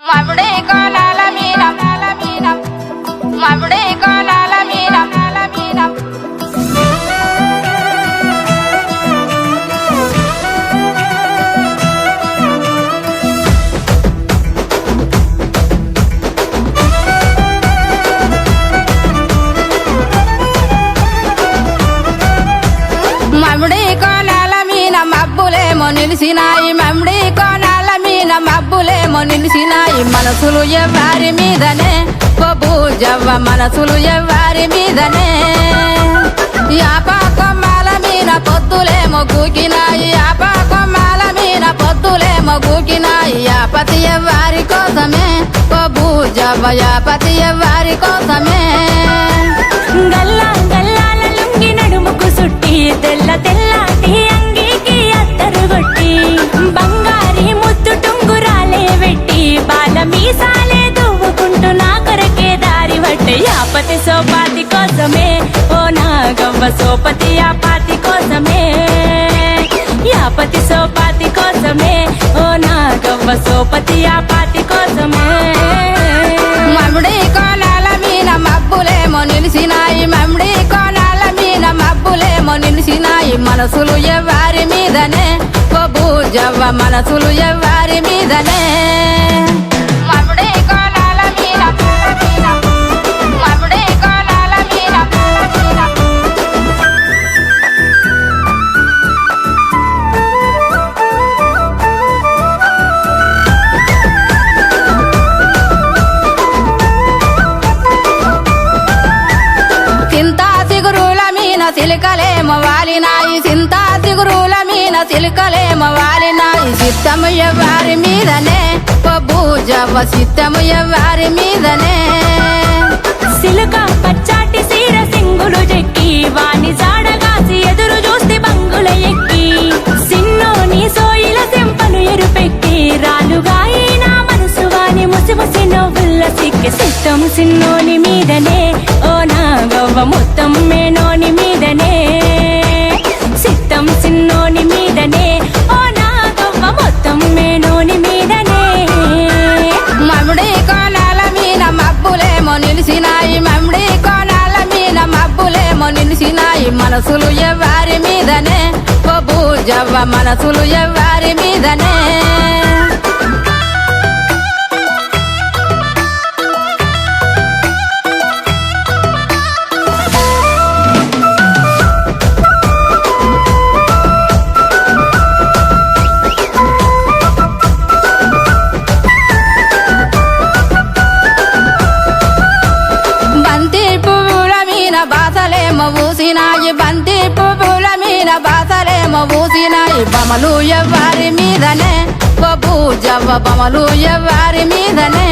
మముడే కోలాల మీనం మముడే కోలాల మీనం మముడే కోలాల మీనం మబ్బులేమో నిలిసినాయి మముడే కోలాల మీనం మబ్బులేమో నిలిసినాయి మనసులు ఎవ్వారి మీదనే బూజవ్వ మనసులు ఎవ్వారి మీదనే యాపా కొమ్మాల మీద పొద్దులేమో గూకినాయి యాపా కొమ్మాల మీద పొద్దులేమో గూకినాయి యాపతి ఎవ్వారి కోసమే బూజవ్వ యాపతి ఎవ్వారి కోసమే గల్లా గల్లాల లుంగి నడుముకు సుట్టి తెల్ల తెల్లాటి అంగీకి అత్తరు కొట్టి బంగారి ముత్తు టుంగురాలే వెట్టి బాల మీసాలే దువ్వుకుంటూ నా కొరకే దారి పట్టే యాపతి సోపాతి కోసమే ఓ నాగవ్వ సోపతి యాపాతి కోసమే యాపతి సోపాతి కోసమే ఓ నాగవ్వ సోపతి యాపాతి కోసమే మముడి కోలాల మీద మబ్బులేమో నిలిసినాయి మముడి కోలాల మీద మబ్బులేమో నిలిసినాయి మనసులు ఎవ్వారి మీదనే బూజవ్వ మనసులు ఎవ్వారి మీదనే మముడి కోలాల మీద మముడి కోలాల మీద చింతా సిగురుల మీన సిలికలేమో వాలినాయి చింతా సిగురుల మీన సిలికలేమో వాలినాయి చిత్తము ఎవ్వారి మీదనే బూజవ్వ చిత్తము ఎవ్వారి మీదనే సిలుక పచ్చాటి సీర సింగులు చెక్కి వాని జాడగాసి ఎదురు చూస్తే బంగుల ఎక్కి సిన్నోని సోయిల సెంపను ఎరుపెక్కి రాలుగాయి నా మనసు వాని ముసిముసి నవ్వుల్ల సిక్కి సిట్టం సిన్నోని మీదనే ఓ నాగవ్వ మొత్తం మేనోని మీదనే సిట్టం సిన్నోని మీదనే ఓ నాగవ్వ మొత్తం మేనోని మీదనే మముడి కోలాల మీద మబ్బులేమో నిలిసినాయి మముడి కోలాల మీద మబ్బులేమో నిలిసినాయి మనసులు ఎవ్వారి మీదనే బూజవ్వ మనసులు ఎవ్వారి మీదనే బంతి పువ్వుల మీద బాసలేమో ఊసినాయి బంతి పువ్వుల మీద బాసలేమో ఊసినాయి బమలు ఎవ్వారి మీదనే బూజవ్వ బమలు ఎవ్వారి మీదనే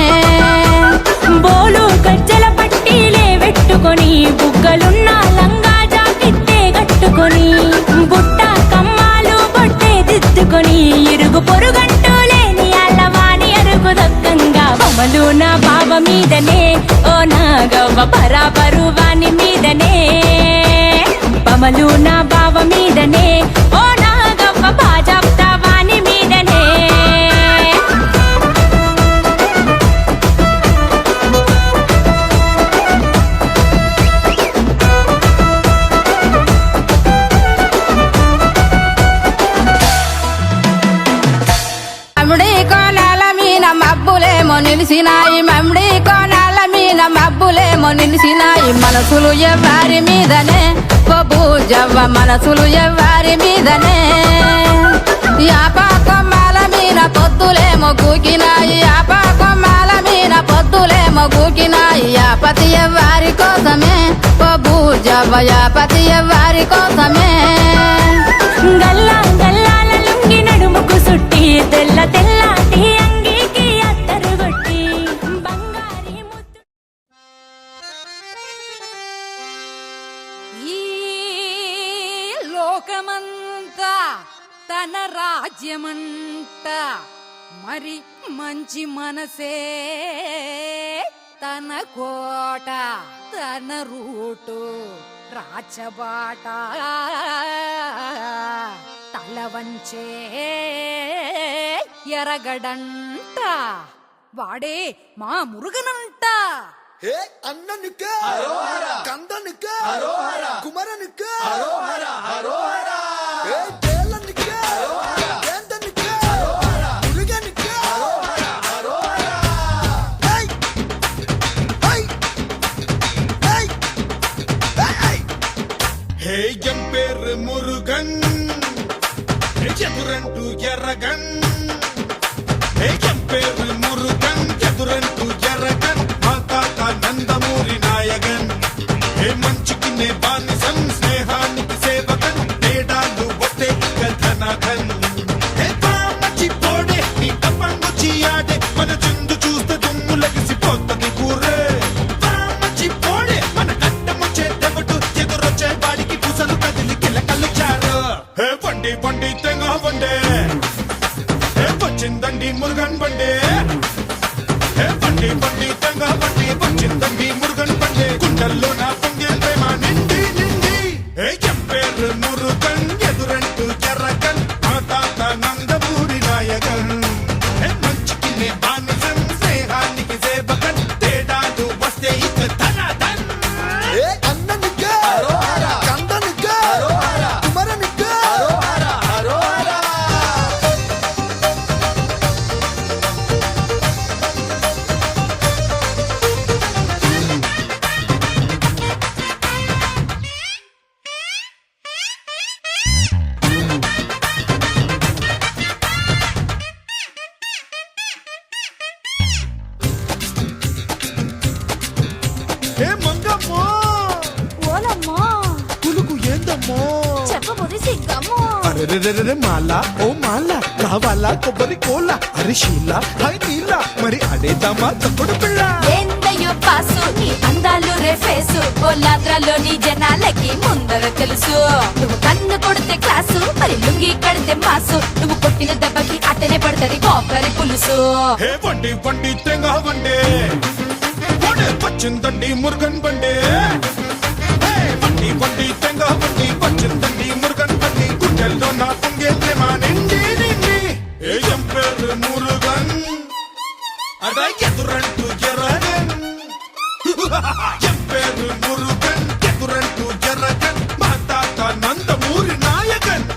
బోలు గజ్జల పట్టీలే వెట్టుకొని బుగ్గలున్న లంగా జాకెట్టే కట్టుకొని బుట్ట కమ్మాలు బొట్టే దిద్దుకొని ఇరుగు పొరుగంటూ లేని అల్లవాని అరుగు దక్కంగా బొమ్మలు నా బావ మీదనే ఓ నాగవ్వ బరాబరు వాని మీదనే బొమ్మలు నా బావ మీదనే ఓ నాగవ్వ బాజాప్తా వాని మీదనే మముడి కోలాల మీద మబ్బులేమో నిలిసినాయి మముడి కోలాల మీద మబ్బులేమో నిలిసినాయి మనసులు ఎవ్వారి మీదనే బూజవ్వ మనసులు ఎవ్వారి మీదనే యాపా కొమ్మాల మీద పొద్దులేమో గూకినాయి యాపా కొమ్మాల మీద పొద్దులేమో గూకినాయి యాపతి ఎవ్వారి కోసమే బూజవ్వ యాపతి ఎవ్వారి కోసమే గల్లా గల్లాల లుంగి నడుముకు సుట్టి తెల్ల తెల్లాటి అంగీకి అత్తరు కొట్టి బంగారి ముత్తు ఈ లోకమంతా తన రాజ్యమంట మరి మంచి మనసే తన కోట తన రూటు రాచబాట తల వంచే ఎరగడంట வாடே மா முருகனன்ட்ட ஏ அண்ணனுக்கு கந்தனுக்கு குமரனுக்கு ஏ வேலனுக்கு வேந்தனுக்கு முருகனுக்கு ஏய் ஏய் ஏய் ஏய் ஹே என் பேரு முருகன் எதுரன்டு எரகன் ஹே என் பேரு முருகன் எதுரன்டு ఎర్రగన్ మా తాత నందమూరి నాయగన్ హే మంచికి నే బానిసన్ స్నేహానికి సేవకన్ తేడాలు వస్తే ఇక ధనధన్ హే పామచి పోడే నీ తప్పంగుచి ఆడే మన చిందు చూస్తే దుమ్ము లగిసిపోతుంది కూరే పామచి పోడే మన కట్టమొచ్చే దెబ్బటు ఎదురొచ్చే వాడికి పుసలు కదిలి కిలకలు చారు హే బండి బండి తెంగ బండే హే వచ్చిందండి మురుగన్ బండే బండి బండి తెంగ బండి వచ్చిందండి మురుగన్ బండి గుండెల్లో నా పొంగే ప్రేమ నిండి నిండి ఏం పేరు మురుగన్ ఎదురంటూ ఎర్రగన్ మా తాత నందమూరి నాయగన్ మంచికి నే బానిసన్ స్నేహానికి సేవకన్ తేడాలు వస్తే ఇక ధనధన్ ஏ அண்ணனுக்கு கந்தனுக்கு குமரனுக்கு ఏ మంగమ్మో ఓలమ్మో కులుకు ఏందమ్మో చెప్పబోది సిగ్గమ్మో అరెరెరెరె మాల ఓ మాల కావాలా కొబ్బరి కోల అరే శీల హై నీల మరి అడేద్దామా తప్పుడు పిల్ల ఏందయ్యో పాసు నీ అందాలు రేఫేసు ఓలాద్రాలోని జనాలకి ముందర తెలుసు నువ్వు కన్ను కొడితే క్లాసు మరి లుంగి కడితే మాసు నువ్వు కొట్టిన దెబ్బకి అట్టనే పడుతుంది కొబ్బరి పులుసు హే బండి బండి తెంగ బండి వచ్చిందండి మురుగన్ బండి హే బండి బండి తెంగ బండి వచ్చిందండి మురుగన్ బండి గుండెల్లో నా పొంగే ప్రేమ నిండి నిండి ఏం పేరు మురుగన్ అదా ఎదురంటూ ఎర్రగన్ ఏం పేరు మురుగన్ ఎదురంటూ ఎర్రగన్ మా తాత నందమూరి నాయకన్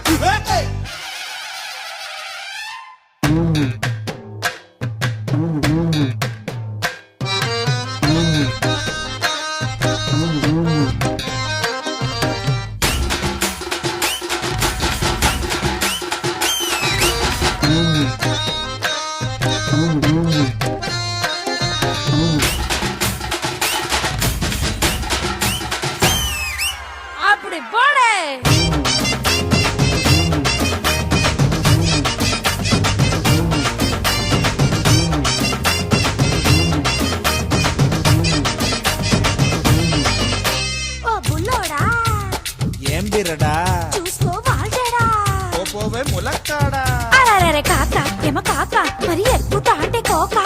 அப்படி போடே ఓ బుల్లోడా ఏం బిరడా చూసుకో వాల్చేడా పోవే ములక్కాడా అరే కాక ఏమ కాక మరి ఎక్కుతా అంటే కోక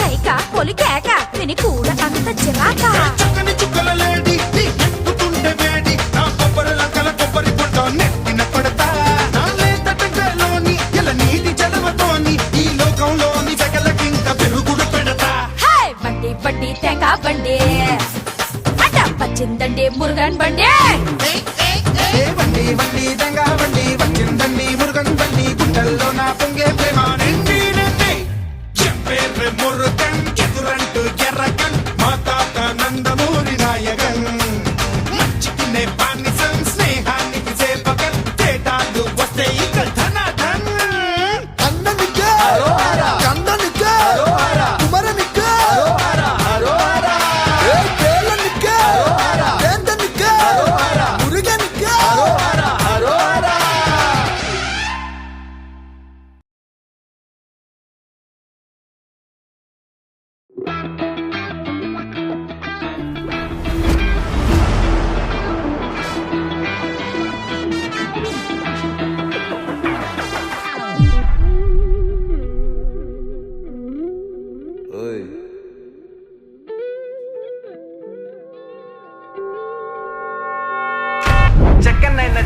రైక పొలికేక విని కూడా అంత చిరాక చక్కని చుక్కల లేడి నీ ఎక్కుతుంటే వేడి నా కొబ్బరి లంకల కొబ్బరి పొట్ట నెత్తిన పడతా నా లేత టెంకలోని ఎల నీటి జలవతోని ఈ లోకంలోని జగలకింక పెరుగుడు పెడతా హాయ్ బండి బండి తేంగా బండి అట పచ్చిందండి మురుగన్ బండి ఏ బండి బండి దంగా బండి వచ్చిందండి మురుగన్ బండి గుండెల్లో నా పొంగే ప్రేమ నిండి నిండి చెప్పేర్రె మురుగన్ ఎదురంటూ ఎర్రగన్ మా తాత నందమూరి నాయగన్ మంచికి నే బానిసన్ స్నేహానికి సేవకన్ తేడాలు వస్తే ఇక ధనధన్ அண்ணனுக்கு கந்தனுக்கு குமரனுக்கு ஏ வேலனுக்கு வேந்தனுக்கு முருகனுக்கு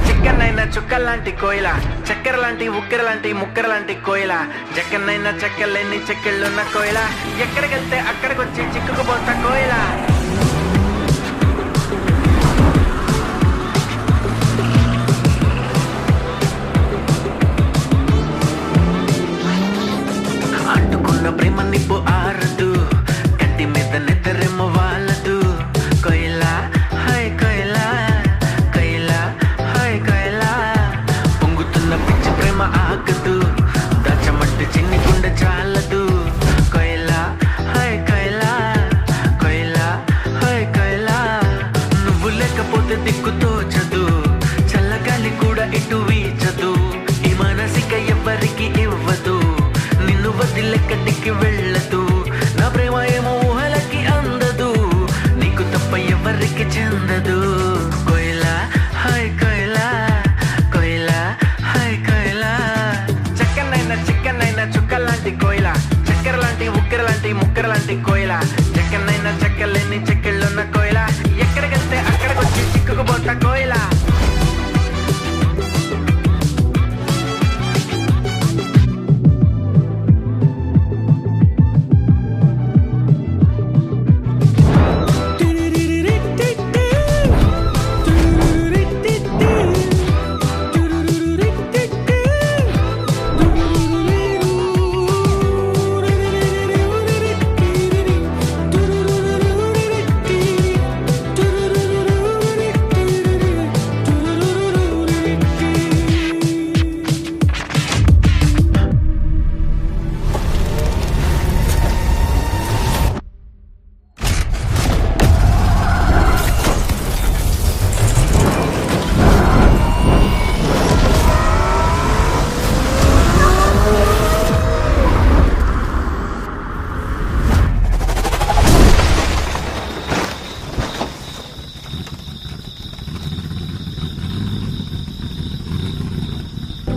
చికెన్ అయినా చెక్కనైనా చుక్కల్లాంటి కోయిల, చక్కెర లాంటి ఉక్కెర లాంటి ముక్కెర లాంటి కోయిల, జక్కనైనా చెక్కలేని చెక్కిళ్ళున్న కోయిల, ఎక్కడికెళ్తే అక్కడికొచ్చి చిక్కుకుపోతా కోయిల. అంటుకున్న ప్రేమ నిప్పు ఆరదు, కంటి మీద నిద్రెమ్మ వాళ్ళదు. కోయిలా హాయ్ కోయిలా, కోయిలా హాయ్ కోయిలా, పొంగుతున్న పిచ్చి ప్రేమ ఆగదు, దాచమంటే చిన్ని గుండె చాలదు. కోయిలా హాయ్ కోయిలా, కోయిలా హాయ్ కోయిలా, నువ్వు లేకపోతే దిక్కు తోచదు, చల్లగాలి కూడా ఇటు వీచదు, ఈ మనసిక ఎవ్వరికి ఇవ్వదు, నిన్ను వదిలెక్కడికి వెళ్ళదు, నా ప్రేమ ఏమో ఊహలకి అందదు, నీకు తప్ప ఎవరికి చెందదు. కోయిలా హాయ్ కోయిలా, కోయిలా హాయ్ కోయిలా, చక్కనైనా చిక్కనైనా చుక్కల్లాంటి కోయిల, చక్కెర లాంటి ఉక్కెర లాంటి ముక్కెర లాంటి కోయిల, చక్కనైనా చెక్కలేని చెక్కిళ్ళున్న కోయిల, ఎక్కడికెళ్తే అక్కడికొచ్చి చిక్కుకుపోతా కోయిల.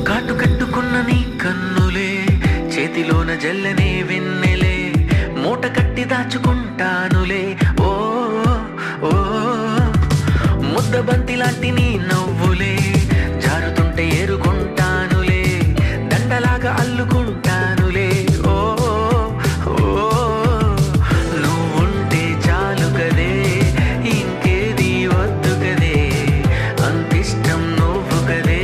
కాటు కట్టుకున్న నీ కన్నులే, చేతిలోన జల్లనే వెన్నెలే, మూట కట్టి దాచుకుంటానులే. ఓ ఓ ముద్ద బంతి లాంటి నీ నవ్వులే, జారుతుంటే ఏరుకుంటానులే, దండలాగా అల్లుకుంటానులే. ఓ ఓ నువ్వుంటే చాలు కదే, ఇంకేది వద్దు కదే, అంతిష్టం నువ్వు కదే.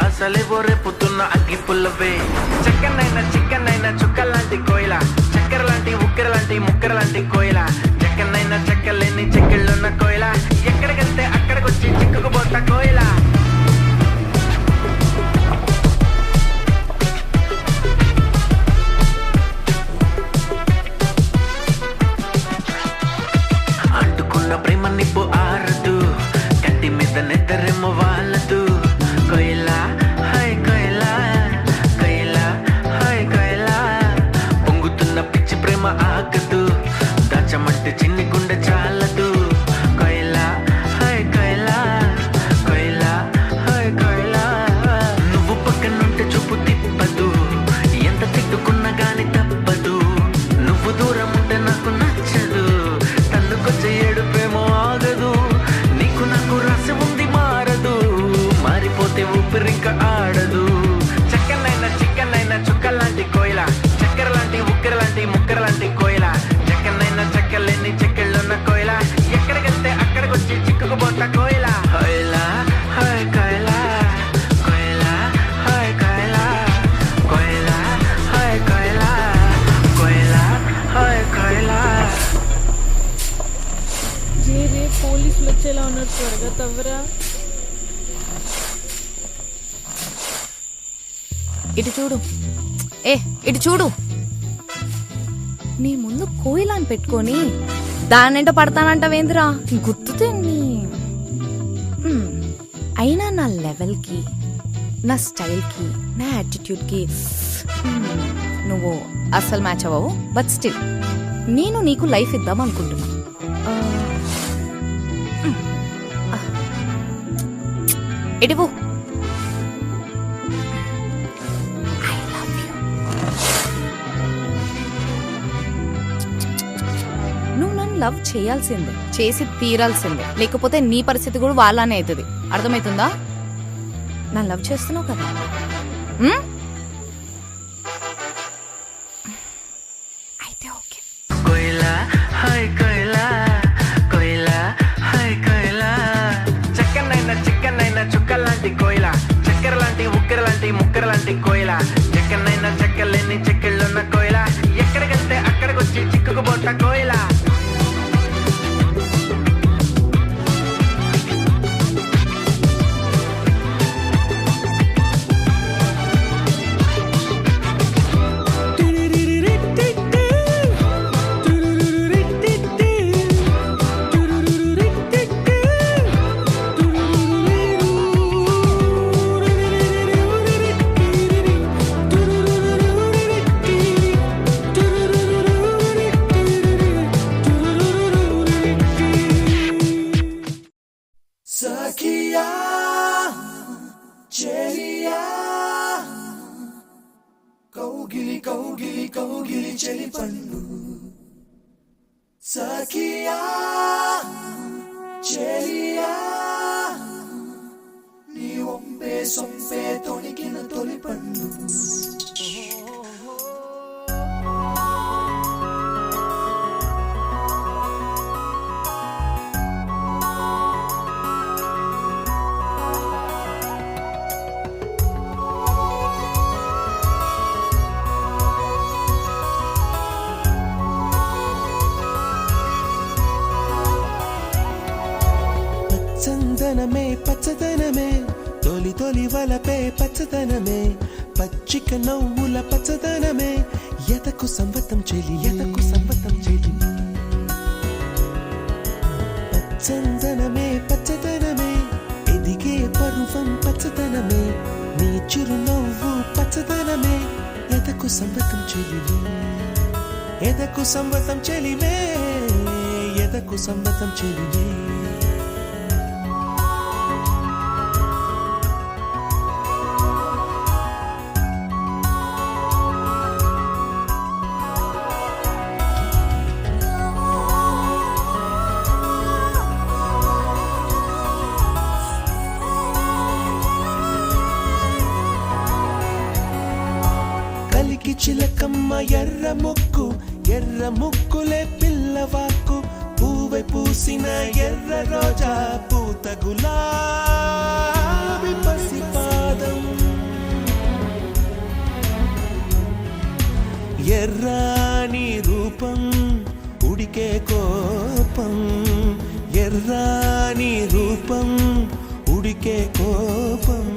అసలేవో రేపుతున్న అగ్గి పుల్లవే, చక్కనైనా చిక్కనైనా చుక్కల్లాంటి కోయిల, చక్కెర లాంటి ఉక్కెర లాంటి ముక్కెర లాంటి కోయిల, చక్కనైనా చెక్కలేని చెక్కిళ్ళున్న కోయిల, ఎక్కడికెళ్తే అక్కడికొచ్చి చిక్కుకుపోతా కోయిల. అంటుకున్న ప్రేమ నిప్పు ఆరదు, కంటి మీద నిద్రెమ్మ వాళ్ళదు. కోయిలా హాయ్ కోయిలా, కోయిలా హాయ్ కోయిలా, పొంగుతున్న పిచ్చి ప్రేమ ఆగదు, దాచమంటే చిన్ని గుండె చాలదు. కోయిలా హాయ్ కోయిలా, కోయిలా హాయ్ కోయిలా, నువ్వు పక్కనుంటే చూపు తిప్పదు, ఎంత తిట్టుకున్నా గాని తప్పదు, నువ్వు దూరం ఉంటే నాకు నచ్చదు, తన్నుకొచ్చే ఏడుపేమో ఆగదు, నీకు నాకు రాసి ఉంది మారదు, మారిపోతే ఊపిరింక ఆడదు. చక్కనైనా చిక్కనైనా చుక్కల్లాంటి కోయిల, చక్కెర లాంటి ఉక్కెర లాంటి ముక్కెర లాంటి కోయిల, చక్కనైనా చెక్కలేని చెక్కిళ్ళున్న కోయిల, ఎక్కడికెళ్తే అక్కడికొచ్చి చిక్కుకుపోతా కోయిల. కోయిలా హాయ్ కోయిలా, కోయిలా హాయ్ కోయిలా, కోయిలా హాయ్ కోయిలా, కోయిలా హాయ్ కోయిలా. రే పోలీసులు వచ్చేలా ఉన్నారు, త్వరగా తవ్వరా. ఇటు చూడు, ఇటు చూడు, నీ ముందు కోయిలాని పెట్టుకొని దాన్నంట పడతానంటావేందిరా, గుర్తుతే నీ. అయినా నా లెవెల్కి, నా స్టైల్కి, నా యాటిట్యూడ్కి నువ్వు అస్సలు మ్యాచ్ అవ్వవు. బట్ స్టిల్ నేను నీకు లైఫ్ ఇద్దాం అనుకుంటున్నా. ఎటువు నువ్వు నన్ను లవ్ చేయాల్సిందే, చేసి తీరాల్సిందే, లేకపోతే నీ పరిస్థితి కూడా వాళ్ళనే అవుతుంది. అర్థమవుతుందా? నన్ను లవ్ చేస్తున్నావు కదా. అయితే ఓకే. కోయిలా హాయ్ కోయిలా కోయిలా హాయ్ కోయిలా చక్కనైనా చిక్కనైనా చుక్కలాంటి కోయిలా చక్కెర లాంటి ఉక్కెర లాంటి ముక్కెర లాంటి కోయిలా చెక్కనైనా చెక్కలేని చెక్కిళ్ళున్న కోయిలా ఎక్కడికంటే అక్కడికొచ్చి చిక్కుకుపోట కోయిలా. సఖియా చెలియా కౌగిలి కౌగిలి కౌగిలి చెలి పండు సఖియా చెలియా నీ ఒంపే సొంపే తొణికిన తొలి పండు చందనమే పచ్చదనమే తొలి తొలి వలపే పచ్చదనమే పచ్చిక నవ్వుల పచ్చదనమే ఎతకు సంవతం చెలి ఎతకు సంవతం చెలి చందనమే పచ్చదనమే ఎదిగే పరువం పచ్చదనమే నీ చిరునవ్వు పచ్చదనమే ఎతకు సంవతం చెలివే ఎదకు సంవతం చెలివే ఎదకు సంవతం చెలివే. కలికి చిలకమ్మ ఎర్ర ముక్కులే పిల్లవాకు పూవై పూసిన ఎర్ర రోజా పూత గులాబీ పసిపాదం ఎర్రాని రూపం ఉడికే కోపం ఎర్రాని రూపం ఉడికే కోపం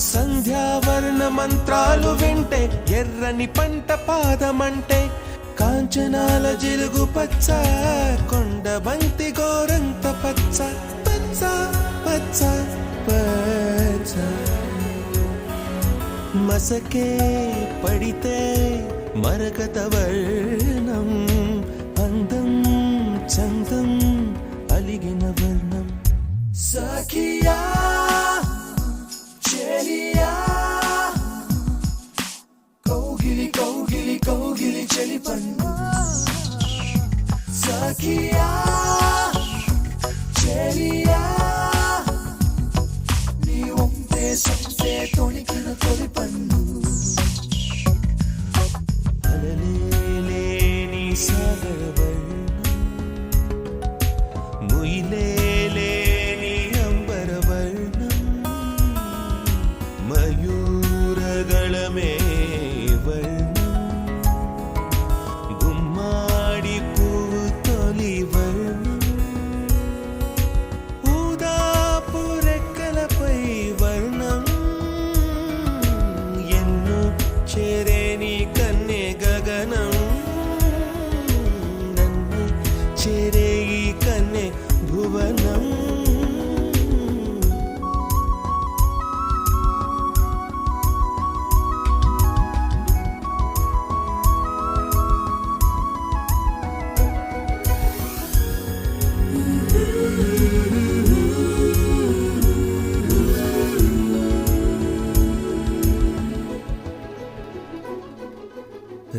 సంధ్యావర్ణ మంత్రాలు వింటే ఎర్రని పంట పాదమంటే కాంచనాల జిలుగు పచ్చ కొండ బంతి గోరంత పచ్చ పచ్చ పచ్చ పచ్చ మసకే పడితే మరకత వర్ణం అందం చందం అలిగిన వర్ణం సఖియా చెలియా కౌగిలి కౌగిలి కౌగిలి చెలి పండు సఖియా చెలియా నీ ఒంపే సొంపే తొణికిన తొలి పండు అలలేని సాగర వర్ణం ముయిలేని అంబర వర్ణం మయూరగళమే వర్ణం గుమ్మాడి పువ్వు తొలి వర్ణం ఊదాపు రెక్కలపై వర్ణం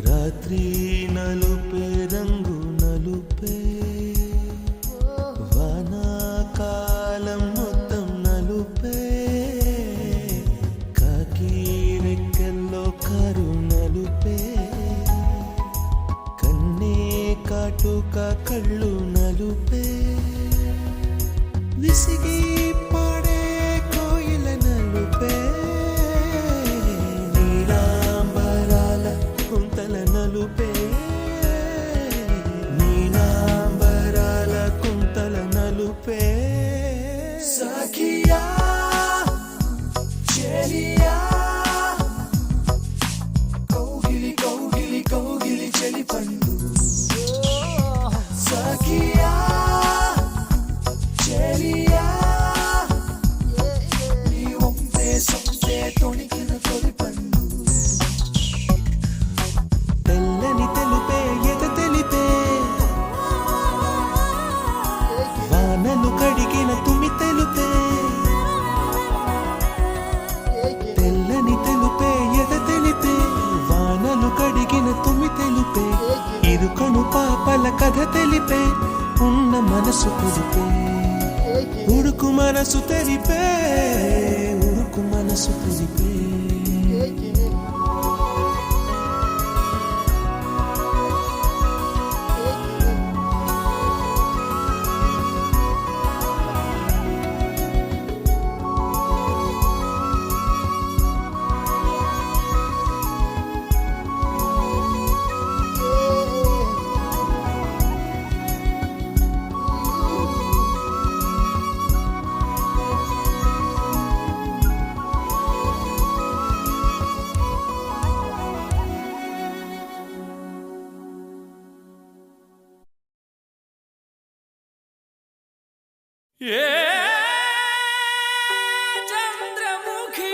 రాత్రి నలుపే రంగు నలుపే వానాకాలం మొత్తం నలుపే కాకి రెక్కల్లో కారు నలుపే కన్నే కాటుక కళ్ళు నలుపే విసిగి పాడే కోయిల నలుపే నీలాంబరాల కుంతల నలుపే నీలాంబరాల కుంతల నలుపే సఖియా చెలియా కౌగిలి కౌగిలి కౌగిలి చెలి పండు సఖియా చెలియా నీ ఒంపే సొంపే తొణికిన తొలి పండు తెల్లని తెలుపే ఎద తెలిపే వానలు కడిగిన తుమి తెలుపే తెల్లని తెలుపే ఎద తెలిపే వానలు కడిగిన తుమి తెలుపే ఇరుకను పాపల కథ తెలిపే ఉన్న మనసు తెలిపే ఉడుకు మనసు తెరిపే ఉడుకు మనసు తెరిపే చంద్రముఖి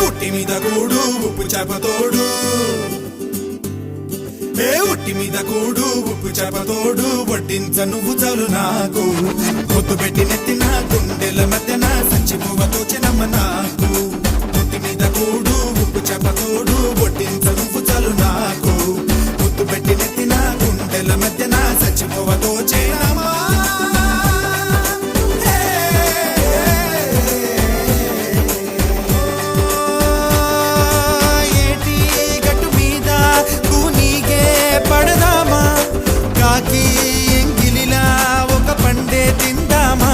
ఉట్టి మీద కూడు ఉప్పు చేపతోడు ఉట్టి మీద కూడు ఉప్పు చేపతోడు వడ్డించ నువ్వు చాలు నాకు పొత్తు పెట్టి నెత్తిన గుండెల మధ్యన సంచి పువ్వతో చినమ్మ నాకు ఉట్టి మీద కూడు ఉప్పు చేపతోడు వడ్డించ నువ్వు చాలు నాకు పొత్తు పెట్టి నెత్తిన గుండెల మధ్యన సంచి పువ్వతో చినమ్మా ఎంగిలిలా ఒక పండే తిందామా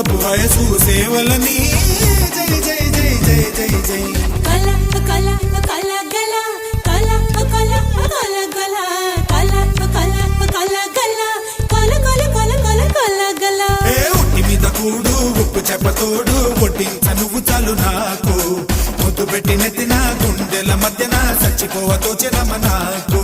పరువపు వయసు సేవలని జై జై జై జై జై జై కల కల కల గల కల కల కల గల కల కల కల గల కల కల కల కల కల గల ఏ ఉట్టి మీద కూడు ఉప్పు చెప్పతోడు ఒడ్డించ నువ్వు చాలు నాకు ముద్దు పెట్టి నెత్తిన గుండెల మధ్యన చచ్చిపోవతో చిరమ నాకు